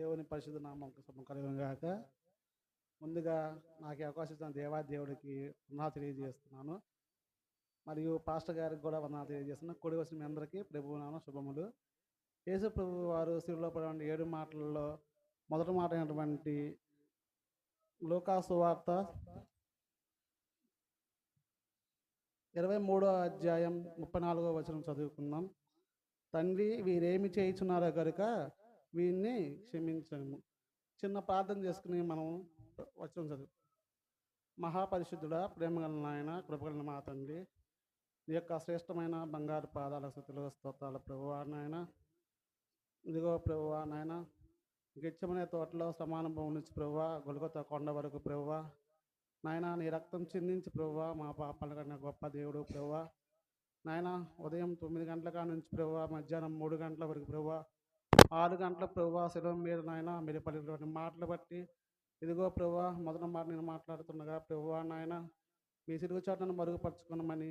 దేవుని పరిశుద్ధ నామముకు శుభం కలుగును గాక. ముందుగా నాకు ఈ అవకాశం ఇచ్చిన దేవుడికి వందనాలు తెలియజేస్తున్నాను. మరియు పాస్టర్ గారికి కూడా వందనాలు తెలియజేస్తున్నాను. కూడి వచ్చిన మీ అందరికీ ప్రభువు నామమున శుభములు. యేసు ప్రభువు వారు శిలువలో పడిన 7 మాటలలో మొదటి మాట అయినటువంటి లూకా సువార్త 23వ అధ్యాయం 34వ వచనం చదువుకుందాం. తండ్రి వీరేమి చేయుచున్నారో కనుక వీరిని క్షమించము. చిన్న ప్రార్థన చేసుకుని మనం వచనం చదువు. మహాపరిశుద్ధుడా, ప్రేమగల నాయన, కృపగల మా తండ్రి, నీ యొక్క శ్రేష్టమైన బంగారు పాదాల స్థుతులు స్తోత్రాల ప్రభువా నాయన. ఇదిగో ప్రభువా నాయన, గెచ్చమనే తోటలో సమానుభవం నుంచి ప్రభువా గొలుగొతా కొండ వరకు ప్రభువా నాయన, నీ రక్తం చిందించి ప్రభువా మా పాపాల కన్నా గొప్ప దేవుడు ప్రభువా నాయన. ఉదయం 9 గంటల కాడ నుంచి ప్రభువా మధ్యాహ్నం 3 గంటల వరకు ప్రభువా 6 గంటల ప్రభువా శిలువ మీద నాయన మీరు పలికినటువంటి మాటలు బట్టి ఇదిగో ప్రభువా మొదటి మాట నేను మాట్లాడుతుండగా ప్రభువా నాయన మీ సిలువ చాటును మరుగుపరచుకున్నామని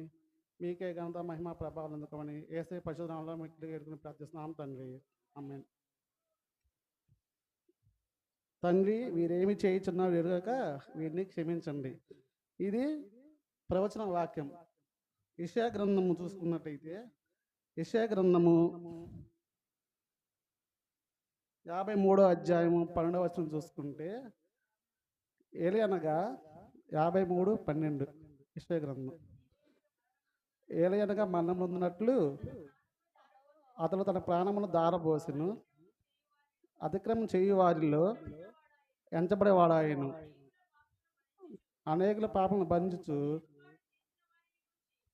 మీకే ఘనత మహిమ ప్రభావాలు అందుకోమని యేసయ్య పరిశుద్ధ నామములో మీకు ఎదుర్కొని ప్రార్థిస్తున్నాం తండ్రి. ఆమేన్. తండ్రి వీరేమి చేయుచున్నారో ఎరుగక వీరిని క్షమించండి. ఇది ప్రవచన వాక్యం. యెషయా గ్రంథము చూసుకున్నట్టయితే యెషయా గ్రంథము 53వ అధ్యాయము 12వ వచనం చూసుకుంటే ఏలయనగా 53:12 యెషయా గ్రంథం. ఏలయనగా మరణం పొందినట్లు అతడు తన ప్రాణమును దారబోసెను, అతిక్రమం చేయు వారిలో ఎంచబడేవాడాయను, అనేకుల పాపలను బంధించు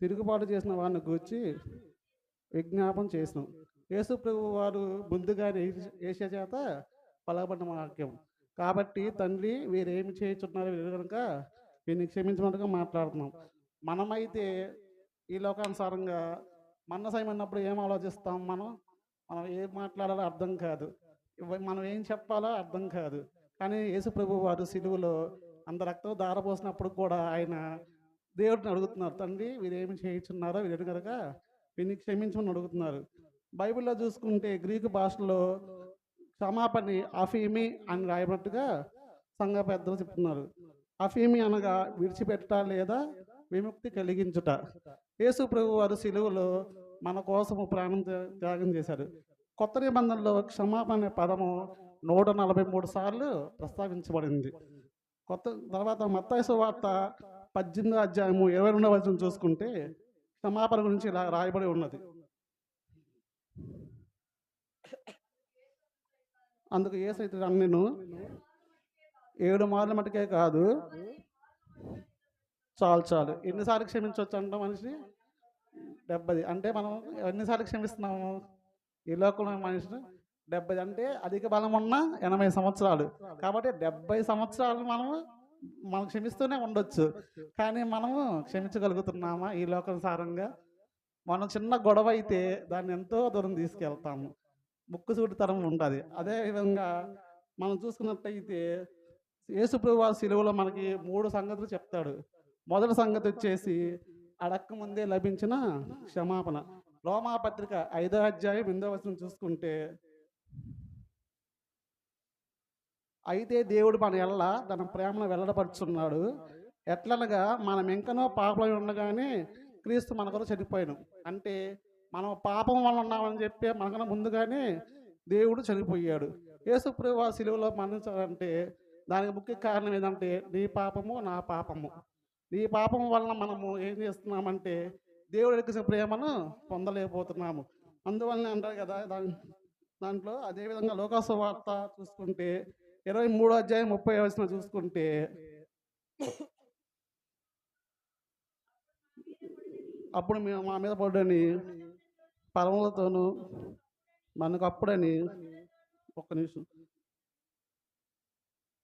తిరుగుబాటు చేసిన వారిని గూర్చి విజ్ఞాపన చేసిన. యేసు ప్రభు వారు ముందుగానే యేషయా చేత పలకబడిన వాక్యం కాబట్టి తండ్రి వీరేమి చేయుచున్నారో కనుక వీరిని క్షమించమంటగా మాట్లాడుతున్నాం. మనమైతే ఈ లోకానుసారంగా మన్నసయం అన్నప్పుడు ఏం ఆలోచిస్తాం? మనం ఏం మాట్లాడాలో అర్థం కాదు, మనం ఏం చెప్పాలో అర్థం కాదు. కానీ యేసు ప్రభు వారు సిలువలో అంత రక్తం దారపోసినప్పుడు కూడా ఆయన దేవుడిని అడుగుతున్నారు, తండ్రి వీరేమి చేయుచున్నారో వీరు కనుక వీరిని క్షమించమని అడుగుతున్నారు. బైబిల్లో చూసుకుంటే గ్రీకు భాషలో క్షమాపణి అఫీమి అని రాయబట్టుగా సంఘ పెద్దలు చెప్తున్నారు. అఫీమి అనగా విడిచిపెట్ట లేదా విముక్తి కలిగించుట. యేసు ప్రభు వారు సిలువలో మన కోసము ప్రాణం త్యాగం చేశారు. కొత్త నిబంధనలో క్షమాపణ అనే పదము 143 సార్లు ప్రస్తావించబడింది. తర్వాత మత్తయి సువార్త 18వ అధ్యాయము 22వ వచనం చూసుకుంటే క్షమాపణ గురించి ఇలా రాయబడి ఉన్నది. అందుకు యేసైతే నేను 7 మార్ల మటుకే కాదు, చాలు ఎన్నిసార్లు క్షమించవచ్చు అంట మనిషి? 70. అంటే మనం ఎన్నిసార్లు క్షమిస్తున్నాము ఈ లోకంలో మనిషిని? 70 అంటే అధిక బలం ఉన్న 80 సంవత్సరాలు. కాబట్టి 70 సంవత్సరాలు మనం క్షమిస్తూనే ఉండొచ్చు. కానీ మనము క్షమించగలుగుతున్నామా ఈ లోకానుసారంగా? మనం చిన్న గొడవ అయితే దాన్ని ఎంతో దూరం తీసుకెళ్తాము, ముక్కుసూటితనం ఉంటుంది. అదేవిధంగా మనం చూసుకున్నట్టయితే యేసు ప్రభువు సిలువలో మనకి 3 సంగతులు చెప్తాడు. మొదటి సంగతి వచ్చేసి అడక్క ముందే లభించిన క్షమాపణ. రోమాపత్రిక 5వ అధ్యాయం 8వ వచనం చూసుకుంటే, అయితే దేవుడు మన ఎల్ల తన ప్రేమను వెల్లడపరుచున్నాడు, ఎట్లనగా మనం ఇంకనో పాపలై ఉండగానే క్రీస్తు మన కొరకు చనిపోయాను. అంటే మనం పాపం వల్ల ఉన్నామని చెప్పి మనకన్నా ముందుగానే దేవుడు చనిపోయాడు. యేసు ప్రభువు సిలువలో మరణించాలంటే దానికి ముఖ్య కారణం ఏంటంటే నీ పాపము నా పాపము. నీ పాపం వలన మనము ఏం చేస్తున్నామంటే దేవుడి యొక్క ప్రేమను పొందలేకపోతున్నాము. అందువల్లనే అంటారు కదా దాంట్లో. అదేవిధంగా లూకా సువార్త చూసుకుంటే 23వ అధ్యాయం 30వ వచనం చూసుకుంటే, అప్పుడు మేము మా మీద పడ్డని పరములతోనూ మనకు అప్పుడని ఒక్క నిమిషం.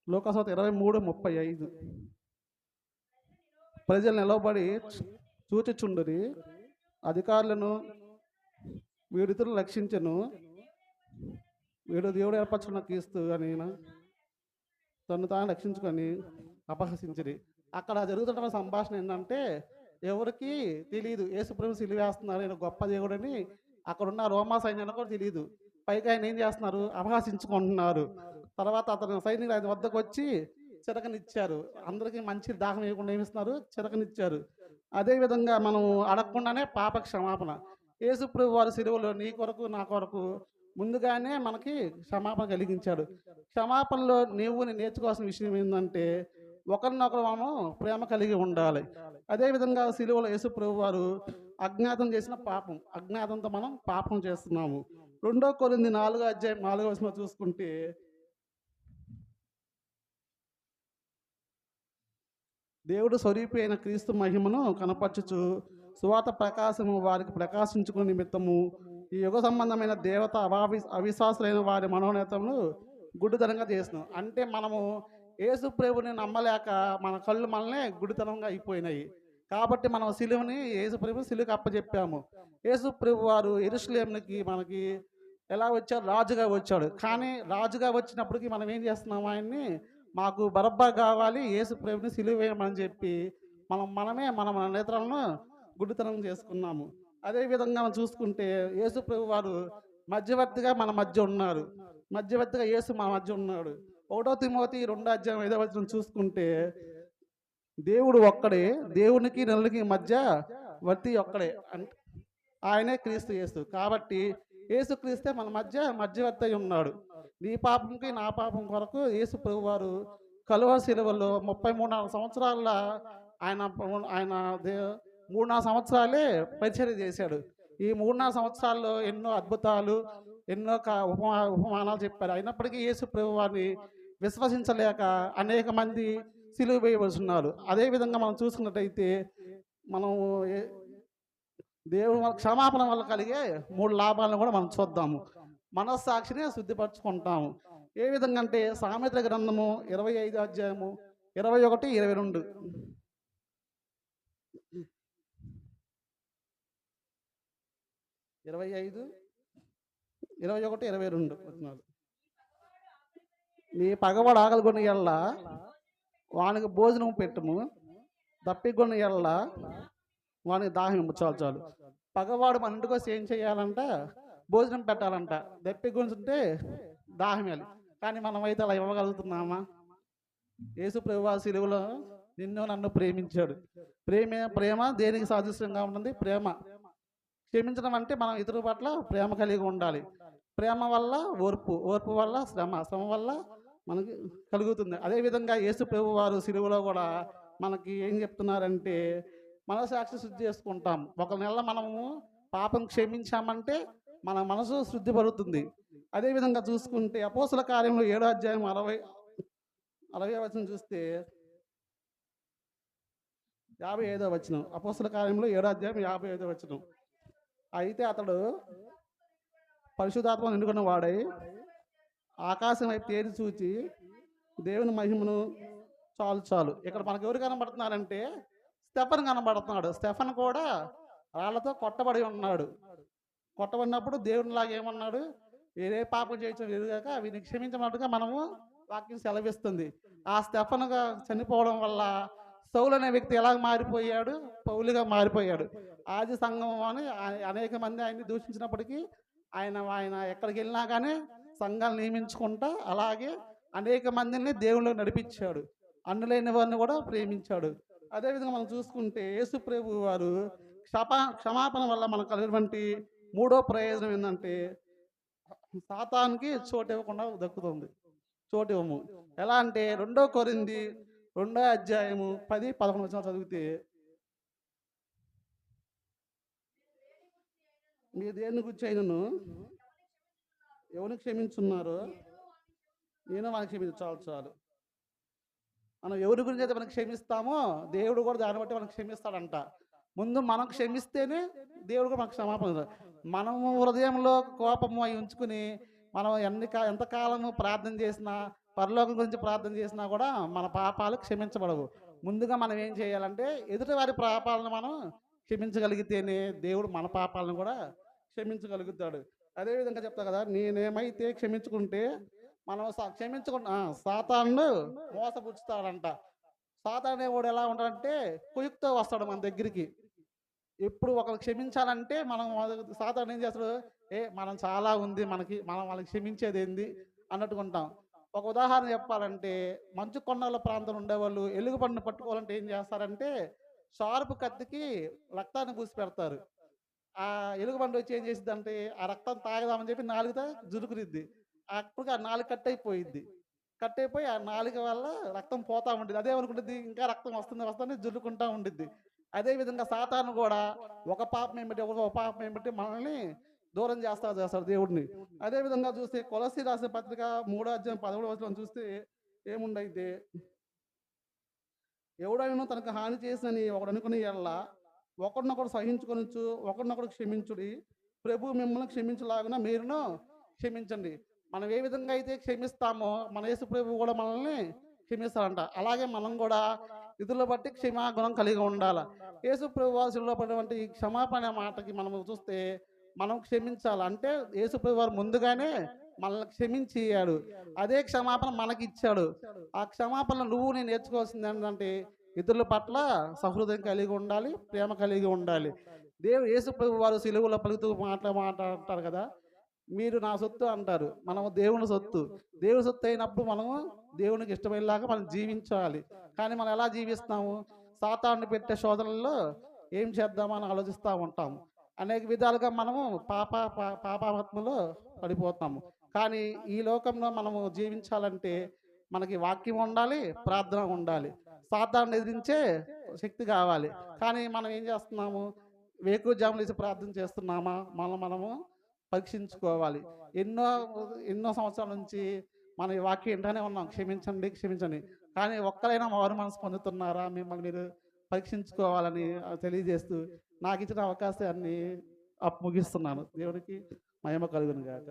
లూకా సువార్త 23:35 ప్రజలు నిలవబడి చూచుచుండురి, అధికారులను వీడితులు రక్షించను, వీడు దేవుడు ఏర్పరచుకున్న క్రీస్తు అని తను తాను రక్షించుకొని అపహసించిరి. అక్కడ జరుగుతున్న సంభాషణ ఏంటంటే ఎవరికి తెలియదు యేసు ప్రభు సిలువ వేస్తున్నారు, ఈయన గొప్ప దేవుడని అక్కడున్న రోమా సైన్యానికి కూడా తెలియదు. పైగా ఆయన ఏం చేస్తున్నారు? అపహసించుకుంటున్నారు. తర్వాత అతను సైనికులు ఆయన వద్దకు వచ్చి చిరకనిచ్చారు. అందరికీ మంచి దాహం వేయకుండా ఏమిస్తున్నారు? చిరకనిచ్చారు. అదేవిధంగా మనం అడగకుండానే పాప క్షమాపణ. యేసుప్రభు వారి సిలువలో నీ కొరకు, నా కొరకు ముందుగానే మనకి క్షమాపణ కలిగించాడు. క్షమాపణలో నేను నేర్చుకోవాల్సిన విషయం ఏంటంటే, ఒకరినొకరు మనం ప్రేమ కలిగి ఉండాలి. అదేవిధంగా సిలువలో యేసుప్రభు వారు అజ్ఞాతం చేసిన పాపం, అజ్ఞాతంతో మనం పాపం చేస్తున్నాము. 2 కొరింథీ 4 అధ్యాయం 4వ వచనంలో చూసుకుంటే, దేవుడు స్వరూపి అయిన క్రీస్తు మహిమను కనపరచుచు సువార్త ప్రకాశము వారికి ప్రకాశించుకునే నిమిత్తము ఈ యుగ సంబంధమైన దేవత అవిశ్వాసులైన వారి మనోనేతములు గుడ్డితనంగా చేస్తున్నాం. అంటే మనము యేసు ప్రభుని నమ్మలేక మన కళ్ళు మనల్ని గుడితనంగా అయిపోయినాయి. కాబట్టి మనం సిలువని యేసు ప్రభు సిలువకి అప్పచెప్పాము. యేసు ప్రభు వారు యెరూషలేముకి మనకి ఎలా వచ్చారు? రాజుగా వచ్చాడు. కానీ రాజుగా వచ్చినప్పటికీ మనం ఏం చేస్తున్నాము? ఆయన్ని మాకు బరబ్బా కావాలి, యేసు ప్రభుని సిలువ వేయమని చెప్పి మనమే మన నేత్రాలను గుడ్డితనం చేసుకున్నాము. అదేవిధంగా మనం చూసుకుంటే యేసు ప్రభు వారు మధ్యవర్తిగా మన మధ్య ఉన్నారు. మధ్యవర్తిగా యేసు మన మధ్య ఉన్నాడు. 1 తిమోతి 2 అధ్యాయం 5వ వచనం చూసుకుంటే, దేవుడు ఒక్కడే, దేవునికి నరునికి మధ్య వర్తి ఒక్కడే, అంటే ఆయనే క్రీస్తు యేసు. కాబట్టి యేసు క్రీస్తే మన మధ్యవర్తి అయి ఉన్నాడు. నీ పాపంకి నా పాపం కొరకు యేసు ప్రభు వారు కలువరి శిలువలో 33 సంవత్సరాల ఆయన ఆయన 3 సంవత్సరాలే పరిచర్య చేశాడు. ఈ 3 సంవత్సరాల్లో ఎన్నో అద్భుతాలు, ఎన్నో ఉపమానాలు చెప్పారు. అయినప్పటికీ యేసు ప్రభు వారిని విశ్వసించలేక అనేక మంది సిలువ వేయవలసిన్నారు. అదేవిధంగా మనం చూసుకున్నట్టయితే మనం దేవుడు మన క్షమాపణ వల్ల కలిగే 3 లాభాలను కూడా మనం చూద్దాము. మనస్సాక్షిని శుద్ధిపరచుకుంటాము. ఏ విధంగా అంటే సామెతల గ్రంథము 25 అధ్యాయము 21, 22, 25, 21, 22 వచనాలు. నీ పగవాడు ఆకలిగొని ఎల్ల వానికి భోజనం పెట్టుము, దప్పిగొని ఎల్ల వానికి దాహం చాలు. పగవాడు మన ఇంటికి వస్తే ఏం చేయాలంట? భోజనం పెట్టాలంట. దప్పిగొంచుంటే దాహం వేయాలి. కానీ మనమైతే అలా ఇవ్వగలుగుతున్నామా? యేసు ప్రభువు సిలువలో నిన్ను నన్ను ప్రేమించాడు. ప్రేమ దేనికి సాదృశ్యంగా ఉంటుంది? ప్రేమ. క్షమించడం అంటే మనం ఇతరుల పట్ల ప్రేమ కలిగి ఉండాలి. ప్రేమ వల్ల ఓర్పు, ఓర్పు వల్ల శ్రమ, శ్రమ వల్ల మనకి కలుగుతుంది. అదేవిధంగా యేసు ప్రభు వారు సిలువలో కూడా మనకి ఏం చెప్తున్నారంటే, మనసాక్షి శుద్ధి చేసుకుంటాం. ఒక నెల మనము పాపం క్షమించామంటే మన మనసు శుద్ధి పడుతుంది. అదేవిధంగా చూసుకుంటే అపోస్తుల కార్యంలో 7వ అధ్యాయం 60వ వచనం చూస్తే 55వ వచనం. అపోస్తుల కార్యంలో 7వ అధ్యాయం 55వ వచనం. అయితే అతడు పరిశుద్ధాత్మ నిండుకున్న వాడై ఆకాశం వైపు తేరి చూచి దేవుని మహిమను చాలు. ఇక్కడ మనకు ఎవరు కనబడుతున్నారంటే స్టెఫన్ కనబడుతున్నాడు. స్టెఫన్ కూడా రాళ్లతో కొట్టబడి ఉన్నాడు. కొట్టబడినప్పుడు దేవునిలాగా ఏమన్నాడు? వేరే పాపం చేయడం ఎదుగాక అవి క్షమించమన్నట్టుగా మనము వాక్యం సెలవిస్తుంది. ఆ స్టెఫన్గా చనిపోవడం వల్ల సౌలు అనే వ్యక్తి ఎలా మారిపోయాడు? పౌలుగా మారిపోయాడు. ఆది సంఘం అని అనేక మంది ఆయన్ని దూషించినప్పటికీ ఆయన ఎక్కడికి వెళ్ళినా కానీ సంఘాలు నియమించుకుంటా అలాగే అనేక మందిని దేవుళ్ళు నడిపించాడు. అన్నులైన వారిని కూడా ప్రేమించాడు. అదేవిధంగా మనం చూసుకుంటే యేసు ప్రభు వారు క్షమాపణ వల్ల మనకు కలిగినటువంటి 3వ ప్రయోజనం ఏంటంటే, సాతానికి చోటు ఇవ్వకుండా దక్కుతుంది. చోటు ఇవ్వము. ఎలా అంటే 2 కొరింథీ 2వ అధ్యాయము 10, 11 వచనాలు చదివితే, మీరు దేని గురించి అయినను ఎవరిని క్షమించున్నారో నేను వాళ్ళకి క్షమించాలి. మనం ఎవరి గురించి అయితే మనం క్షమిస్తామో దేవుడు కూడా దాన్ని బట్టి మనకు క్షమిస్తాడంట. ముందు మనం క్షమిస్తేనే దేవుడు కూడా మనకు క్షమాపణ. మనము హృదయంలో కోపము అవి ఉంచుకుని మనం ఎంతకాలము ప్రార్థన చేసినా, పరలోకం గురించి ప్రార్థన చేసినా కూడా మన పాపాలు క్షమించబడవు. ముందుగా మనం ఏం చేయాలంటే ఎదుటి వారి పాపాలను మనం క్షమించగలిగితేనే దేవుడు మన పాపాలను కూడా క్షమించగలుగుతాడు. అదేవిధంగా చెప్తా కదా, నేనేమైతే క్షమించుకుంటే మనం క్షమించుకుంటా సాతాను మోసపుచ్చుతాడంట. సాతాను వాడు ఎలా ఉంటాడంటే కుయుక్తో వస్తాడు మన దగ్గరికి. ఎప్పుడు ఒకరు క్షమించాలంటే మనం సాతాను ఏం చేస్తాడు? మనం చాలా ఉంది మనకి, మనం వాళ్ళకి క్షమించేది ఏంది అన్నట్టుకుంటాం. ఒక ఉదాహరణ చెప్పాలంటే మంచు కొండల ప్రాంతంలో ఉండేవాళ్ళు ఎలుగుబంటిని పట్టుకోవాలంటే ఏం చేస్తారంటే షార్ప్ కత్తికి రక్తాన్ని పూసి పెడతారు. ఆ ఎలుగుబంటి వచ్చి ఏం చేసిద్దంటే ఆ రక్తం తాగదామని చెప్పి నాలుగుతో జురుకురిద్ది. అప్పటికి ఆ నాలుక కట్ అయిపోయిద్ది. కట్ అయిపోయి ఆ నాలుక వల్ల రక్తం పోతా ఉండిద్ది. అదేమనుకుంటుంది ఇంకా రక్తం వస్తుంది వస్తుంది జుర్రుకుంటా ఉండిద్ది. అదే విధంగా సాతాను కూడా ఒక పాపం ఏమిటి ఒక పాపం ఏమిటి మనల్ని దూరం చేస్తాడు దేవుడిని. అదే విధంగా చూస్తే కొలస్సీ రాసిన పత్రిక 3వ అధ్యాయం 13వ వచనం చూస్తే ఏముండైతే ఎవడైనా తనకు హాని చేసినని ఒకడు అనుకుని ఎడల ఒకడినొకడు సహించుకొనొచ్చు ఒకడినొకడు క్షమించుడి. ప్రభు మిమ్మల్ని క్షమించలాగున మీరును క్షమించండి. మనం ఏ విధంగా అయితే క్షమిస్తామో మన యేసు ప్రభు కూడా మనల్ని క్షమిస్తారంట. అలాగే మనం కూడా ఇతరుల బట్టి క్షమాగుణం కలిగి ఉండాలి. యేసు ప్రభు వారు శిలువలో పడినటువంటి ఈ క్షమాపణ అనే మాటకి మనం చూస్తే మనం క్షమించాలి. అంటే యేసు ప్రభు వారు ముందుగానే మనల్ని క్షమించాడు. అదే క్షమాపణ మనకి ఇచ్చాడు. ఆ క్షమాపణ నువ్వు నేను నేర్చుకోవాల్సింది ఏంటంటే ఇతరుల పట్ల సహృదయం కలిగి ఉండాలి, ప్రేమ కలిగి ఉండాలి. యేసు ప్రభు వారు సిలువలో పలుకుతూ మాట్లాడతారు కదా, మీరు నా సొత్తు అంటారు. మనము దేవుని సొత్తు. దేవుని సొత్తు అయినప్పుడు మనము దేవునికి ఇష్టమయ్యేలాగా మనం జీవించాలి. కానీ మనం ఎలా జీవిస్తాము? సాతాను పెట్టే శోధనల్లో ఏం చేద్దామని ఆలోచిస్తూ ఉంటాము. అనేక విధాలుగా మనము పాపాత్మలో పడిపోతాము. కానీ ఈ లోకంలో మనము జీవించాలంటే మనకి వాక్యం ఉండాలి, ప్రార్థన ఉండాలి, సాతాను ఎదిరించే శక్తి కావాలి. కానీ మనం ఏం చేస్తున్నాము? వేకువజామున లేచి ప్రార్థన చేస్తున్నామా? మనము పరీక్షించుకోవాలి. ఎన్నో ఎన్నో సంవత్సరాల నుంచి మనం ఈ వాక్యం వింటానే ఉన్నాం, క్షమించండి క్షమించండి. కానీ ఒక్కరైనా మారు మనసు పొందుతున్నారా? మిమ్మల్ని మీరు పరీక్షించుకోవాలని తెలియజేస్తూ నాకు ఇచ్చిన అవకాశాన్ని ముగిస్తున్నాను. దేవునికి మహిమ కలుగును గాక.